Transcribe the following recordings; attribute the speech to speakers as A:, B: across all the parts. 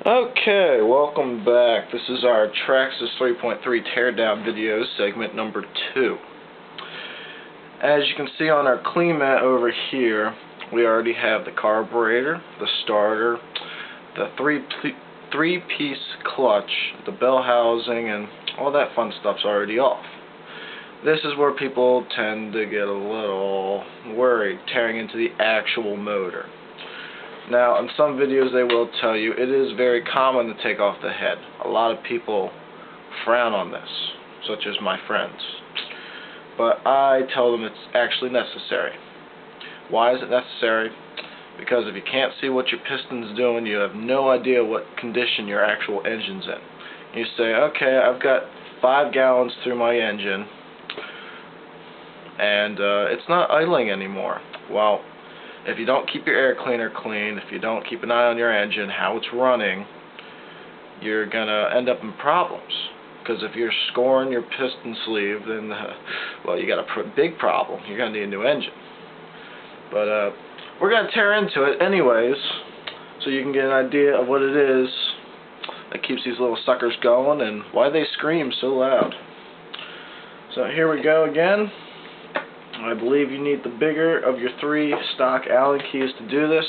A: Okay, welcome back. This is our traxxas 3.3 teardown video, segment number 2. As you can see on our clean mat over here, we already have the carburetor, the starter, the three-piece clutch, the bell housing, and all that fun stuff's already off. This is where people tend to get a little worried, tearing into the actual motor. Now, in some videos they will tell you it is very common to take off the head. A lot of people frown on this, such as my friends. But I tell them it's actually necessary. Why is it necessary? Because if you can't see what your piston's doing, you have no idea what condition your actual engine's in. You say, okay, I've got 5 gallons through my engine, and it's not idling anymore. Well, if you don't keep your air cleaner clean, if you don't keep an eye on your engine, how it's running, you're going to end up in problems. Because if you're scoring your piston sleeve, then, well, you got a big problem. You're going to need a new engine. But we're going to tear into it anyways, so you can get an idea of what it is that keeps these little suckers going and why they scream so loud. So here we go again. I believe you need the bigger of your 3 stock Allen keys to do this.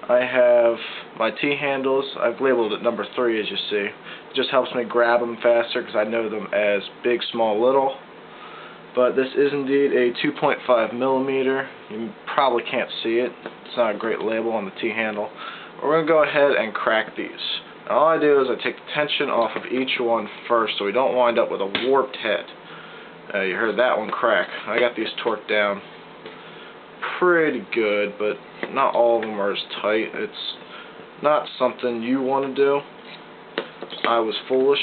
A: I have my T-handles. I've labeled it number 3, as you see. It just helps me grab them faster because I know them as big, small, little. But this is indeed a 2.5 millimeter. You probably can't see it. It's not a great label on the T-handle. We're going to go ahead and crack these. Now, all I do is I take the tension off of each one first so we don't wind up with a warped head. You heard that one crack. I got these torqued down pretty good, but not all of them are as tight. It's not something you want to do. I was foolish.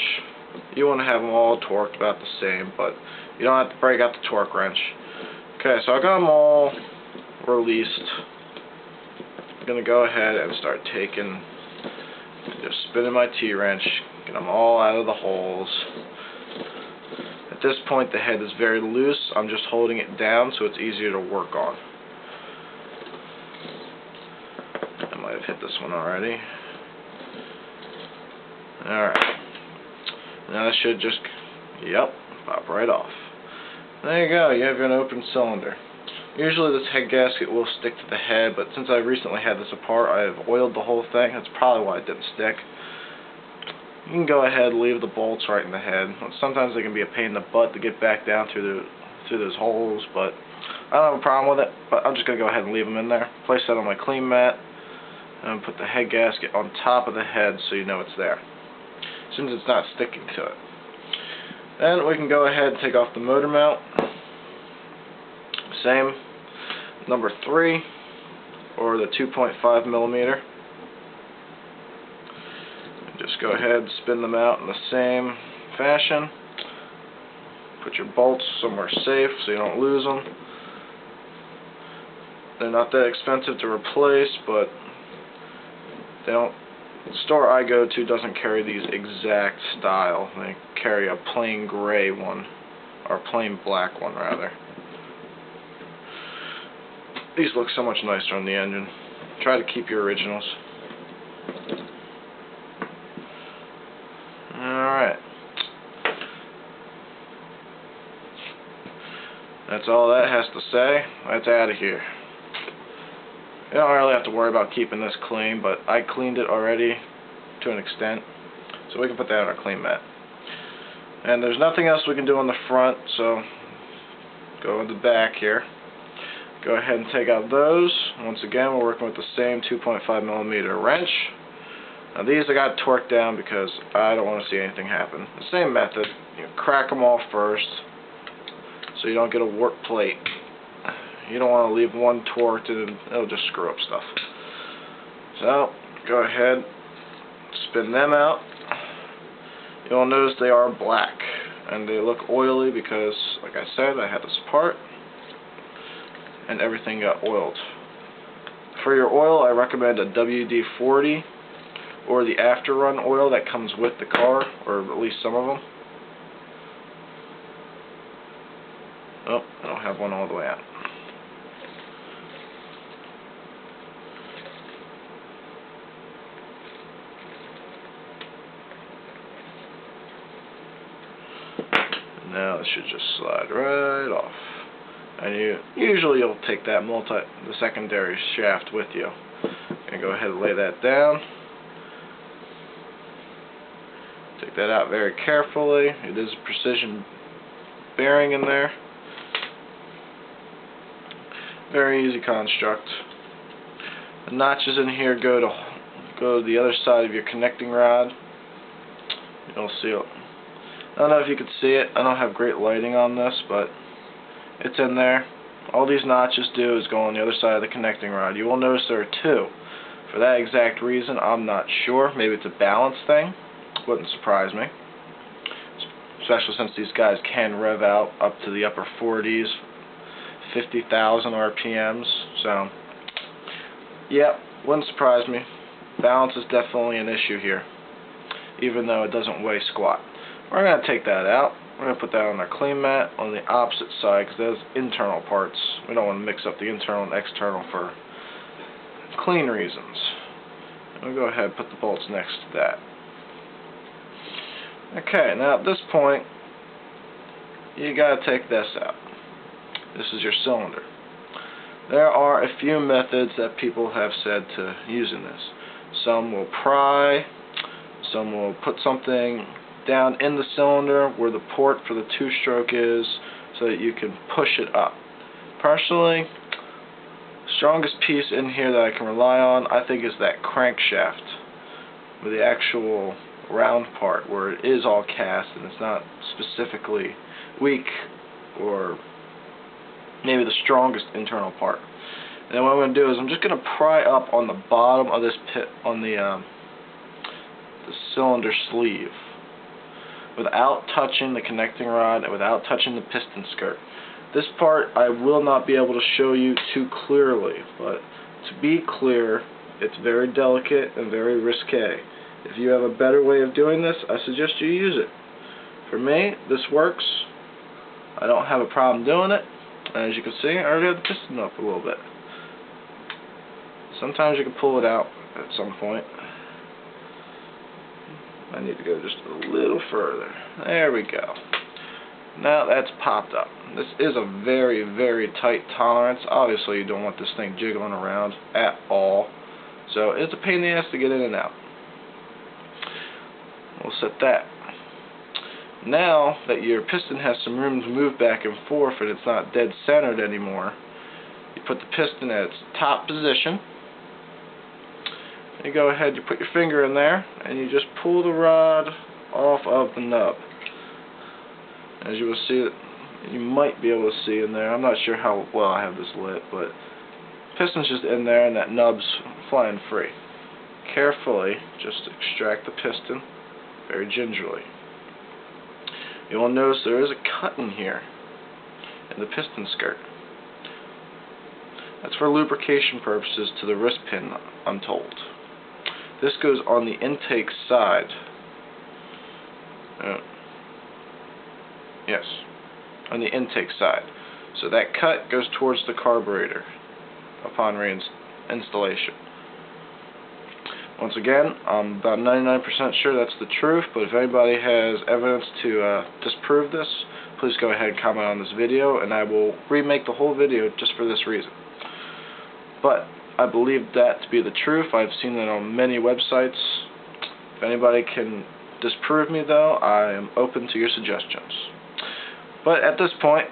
A: You want to have them all torqued about the same, but you don't have to break out the torque wrench. Okay, so I got them all released. I'm going to go ahead and start taking, just spinning my T-wrench, get them all out of the holes. At this point the head is very loose. I'm just holding it down so it's easier to work on. I might have hit this one already. Alright. Now this should just, yep, pop right off. There you go, you have an open cylinder. Usually this head gasket will stick to the head, but since I recently had this apart, I have oiled the whole thing. That's probably why it didn't stick. You can go ahead and leave the bolts right in the head. Sometimes they can be a pain in the butt to get back down through those holes, but I don't have a problem with it. But I'm just going to go ahead and leave them in there. Place that on my clean mat, and put the head gasket on top of the head so you know it's there, since it's not sticking to it. Then we can go ahead and take off the motor mount. Same, number 3, or the 2.5 millimeter. Just go ahead and spin them out in the same fashion. Put your bolts somewhere safe so you don't lose them. They're not that expensive to replace, but the store I go to doesn't carry these exact style. They carry a plain gray one, or plain black one rather. These look so much nicer on the engine. Try to keep your originals. Alright. That's all that has to say. That's out of here. You don't really have to worry about keeping this clean, but I cleaned it already to an extent, so we can put that on our clean mat. And there's nothing else we can do on the front, so go in the back here. Go ahead and take out those. Once again, we're working with the same 2.5 millimeter wrench. Now these I got torqued down because I don't want to see anything happen. The same method, you crack them all first so you don't get a warped plate. You don't want to leave one torqued and it'll just screw up stuff. So go ahead, spin them out. You'll notice they are black and they look oily because, like I said, I had this apart and everything got oiled. For your oil, I recommend a WD-40 or the after run oil that comes with the car, or at least some of them. Oh, I don't have one all the way out. Now it should just slide right off. And usually you'll take that the secondary shaft with you. And go ahead and lay that down. Take that out very carefully. It is a precision bearing in there. Very easy construct. The notches in here go to the other side of your connecting rod. You'll see it. I don't know if you can see it. I don't have great lighting on this, but it's in there. All these notches do is go on the other side of the connecting rod. You will notice there are two. For that exact reason, I'm not sure. Maybe it's a balance thing. Wouldn't surprise me. Especially since these guys can rev out up to the upper 40s, 50,000 RPMs. So, yep, wouldn't surprise me. Balance is definitely an issue here, even though it doesn't weigh squat. We're going to take that out. We're going to put that on our clean mat on the opposite side because those internal parts. We don't want to mix up the internal and external for clean reasons. We'll go ahead and put the bolts next to that. Okay, now at this point, you got to take this out. This is your cylinder. There are a few methods that people have said to using this. Some will pry, some will put something down in the cylinder where the port for the two-stroke is so that you can push it up. Personally, the strongest piece in here that I can rely on, I think, is that crankshaft with the actual round part where it is all cast and it's not specifically weak or maybe the strongest internal part. And then what I'm going to do is I'm just going to pry up on the bottom of this pit on the cylinder sleeve without touching the connecting rod and without touching the piston skirt. This part I will not be able to show you too clearly, but to be clear, it's very delicate and very risque. If you have a better way of doing this, I suggest you use it. For me, this works. I don't have a problem doing it. As you can see, I already have the piston up a little bit. Sometimes you can pull it out at some point. I need to go just a little further. There we go. Now that's popped up. This is a very, very tight tolerance. Obviously you don't want this thing jiggling around at all. So it's a pain in the ass to get in and out. We'll set that. Now that your piston has some room to move back and forth and it's not dead centered anymore, you put the piston at its top position. You go ahead, you put your finger in there, and you just pull the rod off of the nub. As you will see, you might be able to see in there. I'm not sure how well I have this lit, but piston's just in there and that nub's flying free. Carefully, just extract the piston very gingerly. You will notice there is a cut in here in the piston skirt. That's for lubrication purposes to the wrist pin, I'm told. This goes on the intake side. Yes, on the intake side. So that cut goes towards the carburetor upon reinstallation. Once again, I'm about 99% sure that's the truth, but if anybody has evidence to disprove this, please go ahead and comment on this video, and I will remake the whole video just for this reason. But I believe that to be the truth. I've seen it on many websites. If anybody can disprove me, though, I am open to your suggestions. But at this point,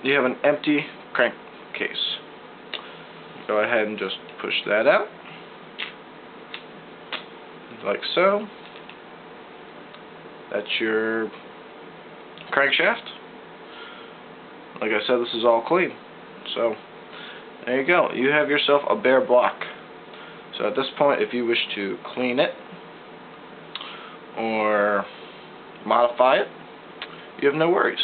A: you have an empty crankcase. Go ahead and just push that out, like so. That's your crankshaft. Like I said, this is all clean. So there you go. You have yourself a bare block. So at this point, if you wish to clean it or modify it, you have no worries.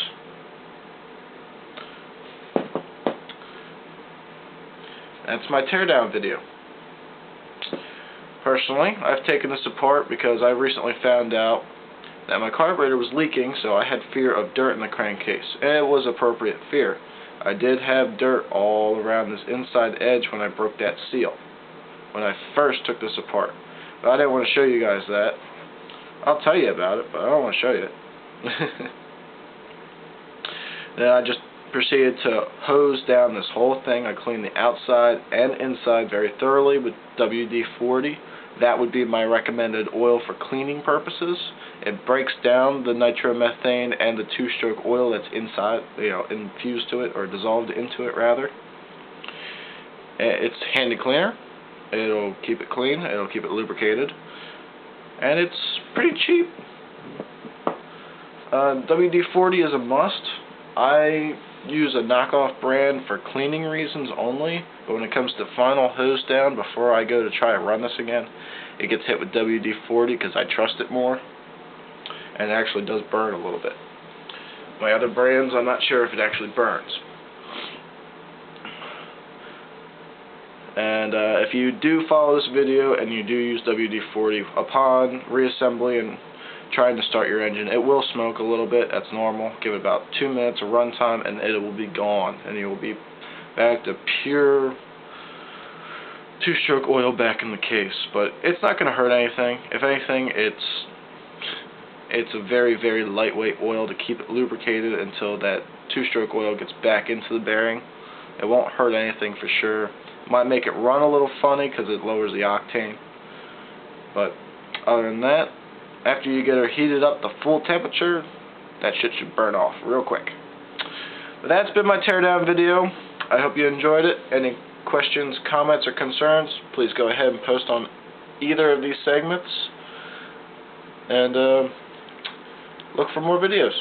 A: That's my teardown video. Personally, I've taken this apart because I recently found out that my carburetor was leaking, so I had fear of dirt in the crankcase. And it was appropriate fear. I did have dirt all around this inside edge when I broke that seal, when I first took this apart. But I didn't want to show you guys that. I'll tell you about it, but I don't want to show you it. Then I just proceeded to hose down this whole thing. I cleaned the outside and inside very thoroughly with WD-40. That would be my recommended oil for cleaning purposes. It breaks down the nitromethane and the two-stroke oil that's inside, infused to it, or dissolved into it rather. It's a handy cleaner. It'll keep it clean, it'll keep it lubricated, and it's pretty cheap. WD-40 is a must. I use a knockoff brand for cleaning reasons only, but when it comes to final hose down before I go to try to run this again, it gets hit with WD-40 because I trust it more, and it actually does burn a little bit. My other brands, I'm not sure if it actually burns. And if you do follow this video and you do use WD-40 upon reassembly and trying to start your engine, it will smoke a little bit. That's normal. Give it about 2 minutes of run time and it will be gone, and you will be back to pure two-stroke oil back in the case. But it's not going to hurt anything. If anything, it's a very, very lightweight oil to keep it lubricated until that two-stroke oil gets back into the bearing. It won't hurt anything for sure. Might make it run a little funny because it lowers the octane. But other than that, after you get her heated up to full temperature, that shit should burn off real quick. But that's been my teardown video. I hope you enjoyed it. Any questions, comments, or concerns, please go ahead and post on either of these segments. And look for more videos.